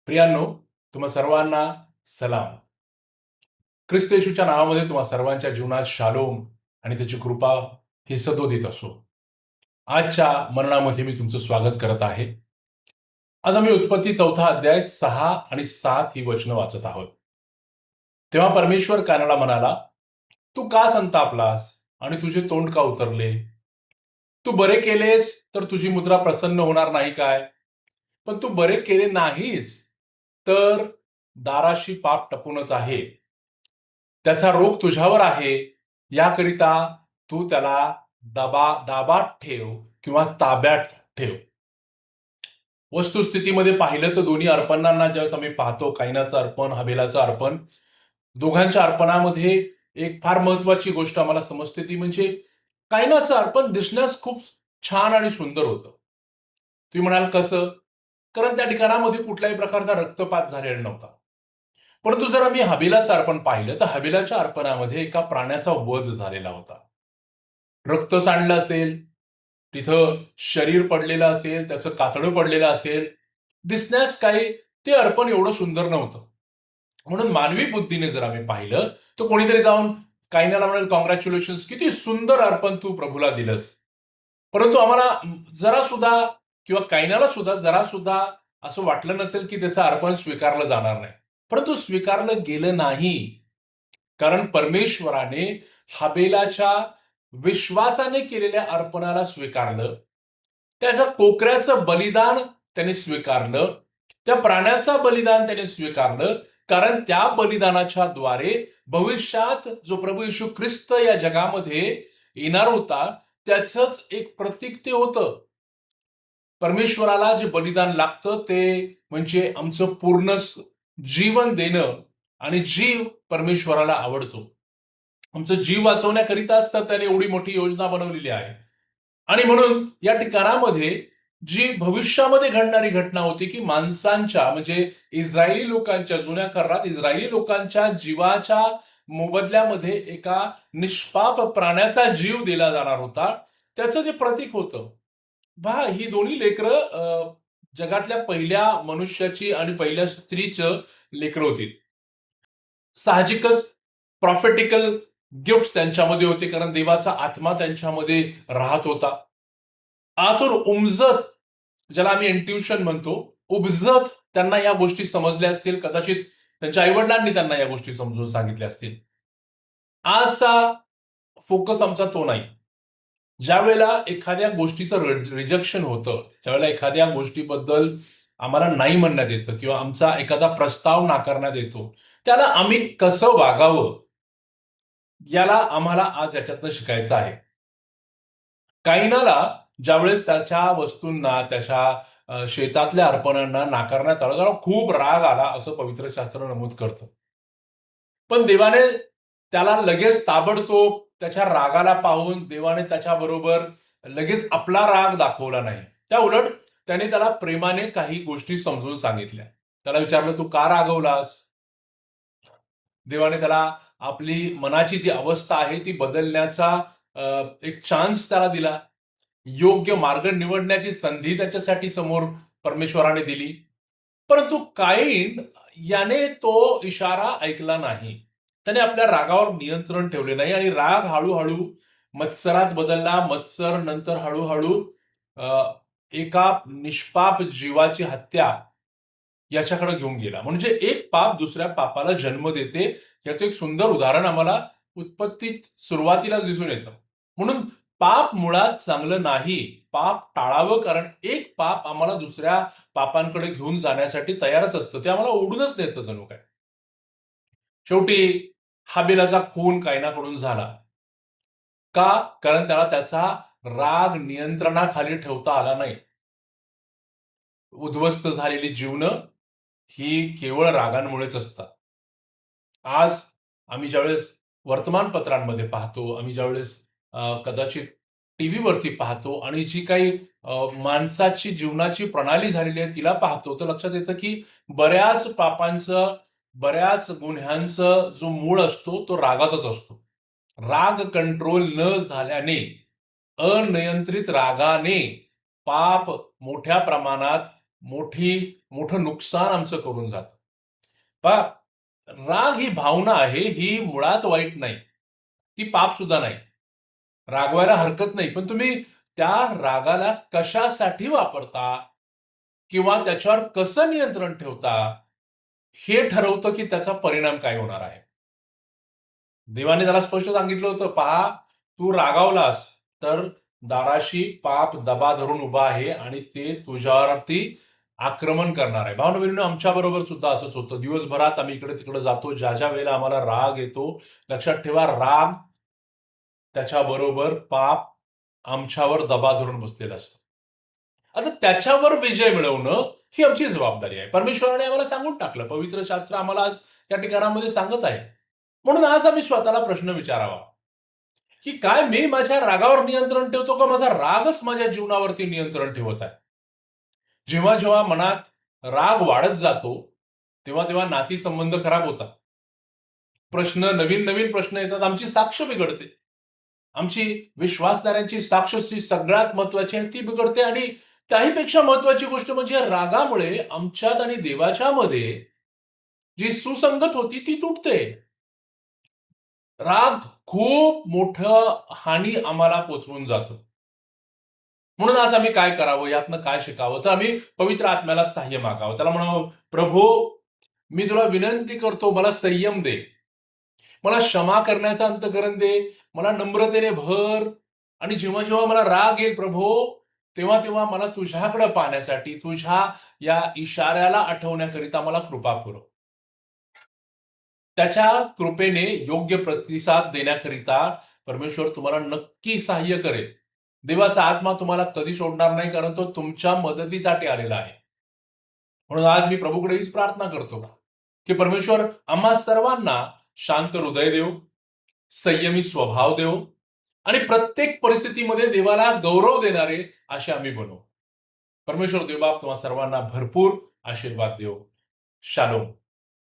प्रियांनो, तुम्हा सर्वांना सलाम. ख्रिस्त येशूच्या नावामध्ये तुम्हा सर्वांच्या जीवनात शालोम आणि त्याची कृपा ही सदोदित असो. आजच्या मरणामध्ये मी तुमचं स्वागत करत आहे. आज आम्ही उत्पत्ती 4 अध्याय 6 आणि 7 ही वचनं वाचत आहोत. तेव्हा परमेश्वर कानाला म्हणाला, "तू का संतापलास आणि तुझे तोंड का उतरले? तू बरे केलेस तर तुझी मुद्रा प्रसन्न होणार नाही काय? पण तू बरे केले नाहीस तर दाराशी पाप टपूनच आहे. त्याचा रोग तुझ्यावर आहे, याकरिता तू त्याला दाबात ठेव किंवा ताब्यात ठेव." वस्तुस्थितीमध्ये पाहिलं तर दोन्ही अर्पणांना ज्यावेळेस आम्ही पाहतो, कायनाचं अर्पण, हबेलाचं अर्पण, दोघांच्या अर्पणामध्ये एक फार महत्वाची गोष्ट आम्हाला समजते, ती म्हणजे कायनाचं अर्पण दिसण्यास खूप छान आणि सुंदर होतं. तुम्ही म्हणाल कसं? कारण त्या ठिकाणामध्ये कुठल्याही प्रकारचा रक्तपात झालेला नव्हता. परंतु जर आम्ही हबेलाचं अर्पण पाहिलं तर हबेलाच्या अर्पणामध्ये एका प्राण्याचा वध झालेला होता. रक्त सांडलं असेल, तिथं शरीर पडलेलं असेल, त्याचं कातडं पडलेलं असेल, दिसण्यास काही ते अर्पण एवढं सुंदर नव्हतं. म्हणून मानवी बुद्धीने जर आम्ही पाहिलं तर कोणीतरी जाऊन कायनाला म्हणाल, "कॉंग्रॅच्युलेशन्स, किती सुंदर अर्पण तू प्रभूला दिलंस." परंतु आम्हाला जरा सुद्धा किंवा कायनाला सुद्धा जरा सुद्धा असं वाटलं नसेल की त्याचं अर्पण स्वीकारलं जाणार नाही. परंतु स्वीकारलं गेलं नाही. कारण परमेश्वराने हबेलाच्या विश्वासाने केलेल्या अर्पणाला स्वीकारलं. त्याच्या कोकऱ्याचं बलिदान त्याने स्वीकारलं. त्या प्राण्याचं बलिदान त्याने स्वीकारलं. कारण त्या बलिदानाच्या द्वारे भविष्यात जो प्रभू येशू ख्रिस्त या जगामध्ये येणार होता, त्याचंच एक प्रतीक ते होतं. परमेश्वराला जे बलिदान लागतं ते म्हणजे आमचं पूर्ण जीवन देणं, आणि जीव परमेश्वराला आवडतो. आमचं जीव वाचवण्याकरिताच तर त्याने एवढी मोठी योजना बनवलेली आहे. आणि म्हणून या ठिकाणामध्ये जी भविष्यामध्ये घडणारी घटना होती की माणसांच्या म्हणजे इस्रायली लोकांच्या, जुन्या करारात इस्रायली लोकांच्या जीवाच्या मोबदल्यामध्ये एका निष्पाप प्राण्याचा जीव दिला जाणार होता, त्याचं ते प्रतीक होतं. पहा, ही दोन्ही लेकरं जगातल्या पहिल्या मनुष्याची आणि पहिल्या स्त्रीचं लेकरं होती. साहजिकच प्रॉफेटिकल गिफ्ट त्यांच्यामध्ये होते, कारण देवाचा आत्मा त्यांच्यामध्ये राहत होता. आतून उमजत, ज्याला आम्ही इंट्युशन म्हणतो, उपजत त्यांना या गोष्टी समजल्या असतील. कदाचित त्यांच्या आईवडिलांनी त्यांना या गोष्टी समजून सांगितल्या असतील. आजचा फोकस आमचा तो नाही. ज्यावेळेला एखाद्या गोष्टीचं रिजेक्शन होतं, ज्यावेळेला एखाद्या गोष्टीबद्दल आम्हाला नाही म्हणण्यात येतं किंवा आमचा एखादा प्रस्ताव नाकारण्यात येतो, त्याला आम्ही कसं वागावं, याला आम्हाला आज याच्यातनं शिकायचं आहे. कायनाला ज्यावेळेस त्याच्या वस्तूंना, त्याच्या शेतातल्या अर्पणांना नाकारण्यात आलं, त्याला खूप राग आला असं पवित्र शास्त्र नमूद करतं. पण देवाने त्याला लगेच ताबडतोब त्याच्या रागाला पाहून देवाने त्याच्याबरोबर लगेच आपला राग दाखवला नाही. त्या उलट त्याने त्याला प्रेमाने काही गोष्टी समजून सांगितल्या. त्याला विचारलं, "तू का रागवलास?" देवाने त्याला आपली मनाची जी अवस्था आहे ती बदलण्याचा एक चान्स त्याला दिला. योग्य मार्ग निवडण्याची संधी त्याच्यासाठी समोर परमेश्वराने दिली. परंतु काईन याने तो इशारा ऐकला नाही. त्याने आपल्या रागावर नियंत्रण ठेवले नाही आणि राग हळू-हळू मत्सरात बदलला. मत्सर नंतर हळू-हळू एका निष्पाप जीवाची हत्या याच्याकडे घेऊन गेला. म्हणजे एक पाप दुसऱ्या पापाला जन्म देते, याचं एक सुंदर उदाहरण आम्हाला उत्पत्तीत सुरुवातीलाच दिसून येतं. म्हणून पाप मुळात चांगलं नाही. पाप टाळावं, कारण एक पाप आम्हाला दुसऱ्या पापांकडे घेऊन जाण्यासाठी तयारच असतं. ते आम्हाला ओढूनच नेतं जणू काय. शेवटी हाबिलाचा खून कायनाकडून झाला. का? कारण त्याला त्याचा राग नियंत्रणाखाली ठेवता आला नाही. उद्ध्वस्त झालेली जीवनं ही केवळ रागांमुळेच असतात. आज आम्ही ज्यावेळेस वर्तमानपत्रांमध्ये पाहतो, आम्ही ज्यावेळेस कदाचित टीव्हीवरती पाहतो आणि जी काही माणसाची जीवनाची प्रणाली झालेली आहे तिला पाहतो, तर लक्षात येतं की बऱ्याच पापांचं, बऱ्याच गुन्ह्यांचं जो मूळ असतो तो रागातच असतो. राग कंट्रोल न झाल्याने, अनियंत्रित रागाने पाप मोठ्या प्रमाणात मोठं नुकसान आमचं करून जातं. पहा, राग ही भावना आहे, ही मुळात वाईट नाही. ती पाप सुद्धा नाही. रागवायला हरकत नाही. पण तुम्ही त्या रागाला कशासाठी वापरता किंवा त्याच्यावर कसं नियंत्रण ठेवता, हे ठरवतं की त्याचा परिणाम काय होणार आहे. देवाने त्याला स्पष्ट सांगितलं होतं, "पहा, तू रागावलास, तर दाराशी पाप दबा धरून उभा आहे आणि ते तुझ्यावरती आक्रमण करणार आहे." भावना-बहिणींनो, आमच्याबरोबर सुद्धा असंच होतं. दिवसभरात आम्ही इकडे-तिकडे जातो. ज्या वेळेला आम्हाला राग येतो, लक्षात ठेवा, राग त्याच्याबरोबर पाप आमच्यावर दबा धरून बसलेलं असतं. आता त्याच्यावर विजय मिळवणं ही आमची जबाबदारी आहे. परमेश्वराने आम्हाला सांगून टाकलं. पवित्र शास्त्र आम्हाला आज या ठिकाणामध्ये सांगत आहे. म्हणून आज आम्ही स्वतःला प्रश्न विचारावा, की काय मी माझ्या रागावर नियंत्रण ठेवतो का माझा रागच माझ्या जीवनावरती नियंत्रण ठेवत आहे? जेव्हा मनात राग वाढत जातो, तेव्हा नातीसंबंध खराब होतात. नवीन प्रश्न येतात. आमची साक्ष बिघडते. आमची विश्वासणाऱ्यांची साक्ष जी सगळ्यात महत्वाची आहे ती बिघडते आणि त्याहीपेक्षा महत्वाची गोष्ट म्हणजे रागामुळे आमच्यात आणि देवाच्यामध्ये जी सुसंगत होती ती तुटते. राग खूप मोठं हानी आम्हाला पोचवून जातो. म्हणून आज आम्ही काय करावं, यातनं काय शिकावं? तर आम्ही पवित्र आत्म्याला सहाय्य मागावं. त्याला म्हणावं, "प्रभू, मी तुला विनंती करतो, मला संयम दे. मला क्षमा करण्याचं अंतःकरण दे. मला नम्रतेने भर आणि जेव्हा मला राग येईल प्रभो, तेव्हा मला तुझ्याकडे पाहण्यासाठी, तुझ्या या इशाऱ्याला आठवण्याकरिता मला कृपा पुरव." त्याच्या कृपेने योग्य प्रतिसाद देण्याकरिता परमेश्वर तुम्हाला नक्की सहाय्य करेल. देवाचा आत्मा तुम्हाला कधी सोडणार नाही, कारण तो तुमच्या मदतीसाठी आलेला आहे. म्हणून आज मी प्रभूकडे हीच प्रार्थना करतो, की परमेश्वर आम्हा सर्वांना शांत हृदय देव, संयमी स्वभाव देव आणि प्रत्येक परिस्थितीमध्ये देवाला गौरव देणारे असे आम्ही बनू. परमेश्वर देवबाप तुम्हा सर्वांना भरपूर आशीर्वाद देव. शालोम.